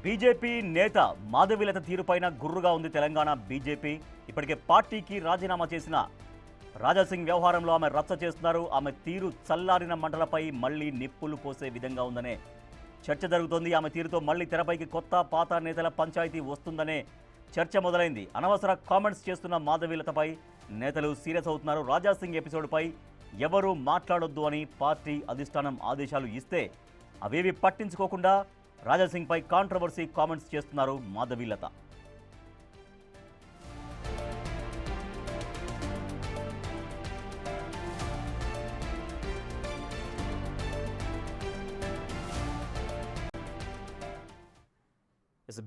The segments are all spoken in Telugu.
బీజేపీ నేత మాధవీలత తీరుపైన గుర్రుగా ఉంది తెలంగాణ బీజేపీ. ఇప్పటికే పార్టీకి రాజీనామా చేసిన రాజాసింగ్ వ్యవహారంలో ఆమె రచ్చ చేస్తున్నారు. ఆమె తీరు చల్లారిన మంటలపై మళ్లీ నిప్పులు పోసే విధంగా ఉందనే చర్చ జరుగుతోంది. ఆమె తీరుతో మళ్లీ తెరపైకి కొత్త పాత నేతల పంచాయతీ వస్తుందనే చర్చ మొదలైంది. అనవసర కామెంట్స్ చేస్తున్న మాధవీలతపై నేతలు సీరియస్ అవుతున్నారు. రాజాసింగ్ ఎపిసోడ్పై ఎవరూ మాట్లాడొద్దు అని పార్టీ అధిష్టానం ఆదేశాలు ఇస్తే అవేవి పట్టించుకోకుండా రాజాసింగ్ పై కాంట్రవర్సీ కామెంట్స్ చేస్తున్నారు మాధవీలత.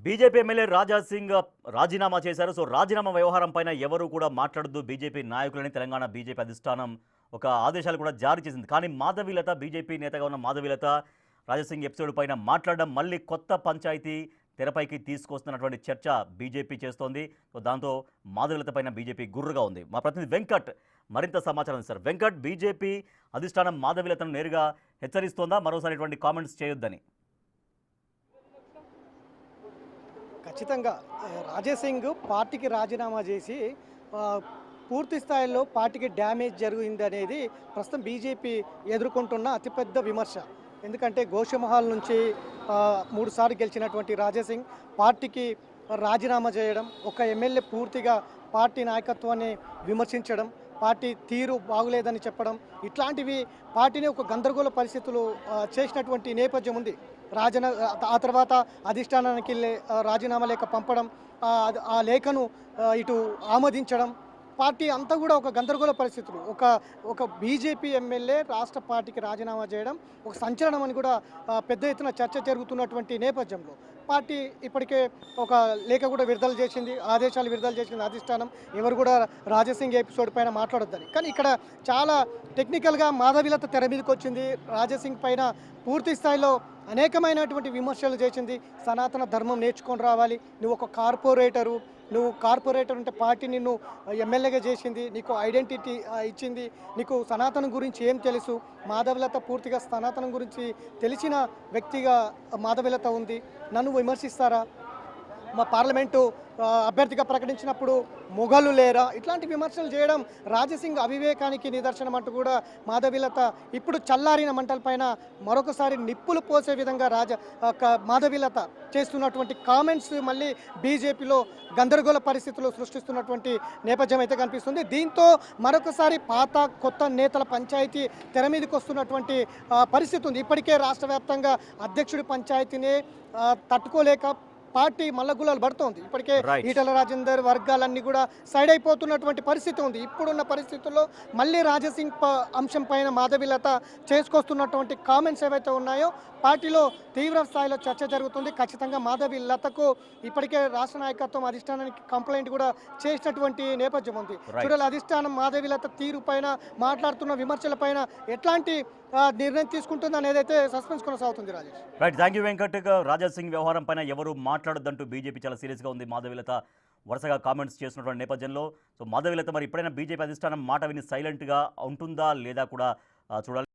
బీజేపీ ఎమ్మెల్యే రాజాసింగ్ రాజీనామా చేశారు. సో రాజీనామా వ్యవహారం పైన ఎవరు కూడా మాట్లాడద్దు బీజేపీ నాయకులని తెలంగాణ బీజేపీ అధిష్టానం ఒక ఆదేశాలు కూడా జారీ చేసింది. కానీ మాధవీలత, బీజేపీ నేతగా ఉన్న మాధవీలత రాజాసింగ్ ఎపిసోడ్ పైన మాట్లాడడం మళ్ళీ కొత్త పంచాయతీ తెరపైకి తీసుకొస్తున్నటువంటి చర్చ బీజేపీ చేస్తోంది. సో దాంతో మాధవీలత పైన బీజేపీ గుర్రుగా ఉంది. మా ప్రతినిధి వెంకట్ మరింత సమాచారం సార్. వెంకట్, బీజేపీ అధిష్టానం మాధవీలతను నేరుగా హెచ్చరిస్తోందా మరోసారి ఇటువంటి కామెంట్స్ చేయొద్దని? ఖచ్చితంగా రాజాసింగ్ పార్టీకి రాజీనామా చేసి పూర్తి స్థాయిలో పార్టీకి డ్యామేజ్ జరిగింది అనేది ప్రస్తుతం బీజేపీ ఎదుర్కొంటున్న అతిపెద్ద విమర్శ. ఎందుకంటే గోషమహల్ నుంచి 3 సార్లు గెలిచినటువంటి రాజాసింగ్ పార్టీకి రాజీనామా చేయడం, ఒక ఎమ్మెల్యే పూర్తిగా పార్టీ నాయకత్వాన్ని విమర్శించడం, పార్టీ తీరు బాగులేదని చెప్పడం, ఇట్లాంటివి పార్టీని ఒక గందరగోళ పరిస్థితులు చేసినటువంటి నేపథ్యం ఉంది. ఆ తర్వాత అధిష్టానానికి రాజీనామా లేఖ పంపడం, ఆ లేఖను ఇటు ఆమోదించడం, పార్టీ అంతా కూడా ఒక గందరగోళ పరిస్థితులు. ఒక బీజేపీ ఎమ్మెల్యే రాష్ట్ర పార్టీకి రాజీనామా చేయడం ఒక సంచలనం అని కూడా పెద్ద ఎత్తున చర్చ జరుగుతున్నటువంటి నేపథ్యంలో పార్టీ ఇప్పటికే ఒక లేఖ కూడా విడుదల చేసింది, ఆదేశాలు విడుదల చేసింది అధిష్టానం, ఎవరు కూడా రాజాసింగ్ ఎపిసోడ్ పైన మాట్లాడొద్దని. కానీ ఇక్కడ చాలా టెక్నికల్గా మాధవీలత తెర మీదకి వచ్చింది. రాజాసింగ్ పైన పూర్తి స్థాయిలో అనేకమైనటువంటి విమర్శలు చేసింది. సనాతన ధర్మం నేర్చుకొని రావాలి, నువ్వు ఒక కార్పొరేటరు, నువ్వు కార్పొరేటర్ ఉంటే పార్టీ నిన్ను ఎమ్మెల్యేగా చేసింది, నీకు ఐడెంటిటీ ఇచ్చింది, నీకు సనాతనం గురించి ఏం తెలుసు? మాధవీలత పూర్తిగా సనాతనం గురించి తెలిసిన వ్యక్తిగా మాధవీలత ఉంది. నన్ను విమర్శిస్తారా? మా పార్లమెంటు అభ్యర్థిగా ప్రకటించినప్పుడు మొఘలు లేరా? ఇట్లాంటి విమర్శలు చేయడం రాజాసింగ్ అవివేకానికి నిదర్శనం అంటూ కూడా మాధవీలత ఇప్పుడు చల్లారిన మంటలపైన మరొకసారి నిప్పులు పోసే విధంగా మాధవీలత చేస్తున్నటువంటి కామెంట్స్ మళ్ళీ బీజేపీలో గందరగోళ పరిస్థితులు సృష్టిస్తున్నటువంటి నేపథ్యం అయితే కనిపిస్తుంది. దీంతో మరొకసారి పాత కొత్త నేతల పంచాయతీ తెర మీదకి వస్తున్నటువంటి పరిస్థితి ఉంది. ఇప్పటికే రాష్ట్ర వ్యాప్తంగా అధ్యక్షుడి పంచాయతీనే తట్టుకోలేక పార్టీ మల్లగులాలు పడుతోంది. ఇప్పటికే ఈటల రాజేందర్ వర్గాలన్నీ కూడా సైడ్ అయిపోతున్నటువంటి పరిస్థితి ఉంది. ఇప్పుడున్న పరిస్థితుల్లో మళ్ళీ రాజాసింగ్ అంశం పైన మాధవీలత చేసుకొస్తున్నటువంటి కామెంట్స్ ఏవైతే ఉన్నాయో పార్టీలో తీవ్ర స్థాయిలో చర్చ జరుగుతుంది. ఖచ్చితంగా మాధవీలతకు ఇప్పటికే రాష్ట్ర నాయకత్వం అధిష్టానానికి కంప్లైంట్ కూడా చేసినటువంటి నేపథ్యం ఉంది. చూడాలి అధిష్టానం మాధవీలత తీరు పైన, మాట్లాడుతున్న విమర్శల పైన ఎట్లాంటి నిర్ణయం తీసుకుంటుంది అనేది అయితే సస్పెన్స్ కొనసాగుతుంది. Rajesh, right, thank you Venkat. Raja Singh వ్యవహారం పైన ఎవరు మాట్లాడొద్దంటూ బీజేపీ చాలా సీరియస్గా ఉంది. మాధవీలత వరుసగా కామెంట్స్ చేస్తున్నటువంటి నేపథ్యంలో సో మాధవీలత మరి ఇప్పుడైనా బీజేపీ అధిష్టానం మాట విని సైలెంట్గా ఉంటుందా లేదా కూడా చూడాలి.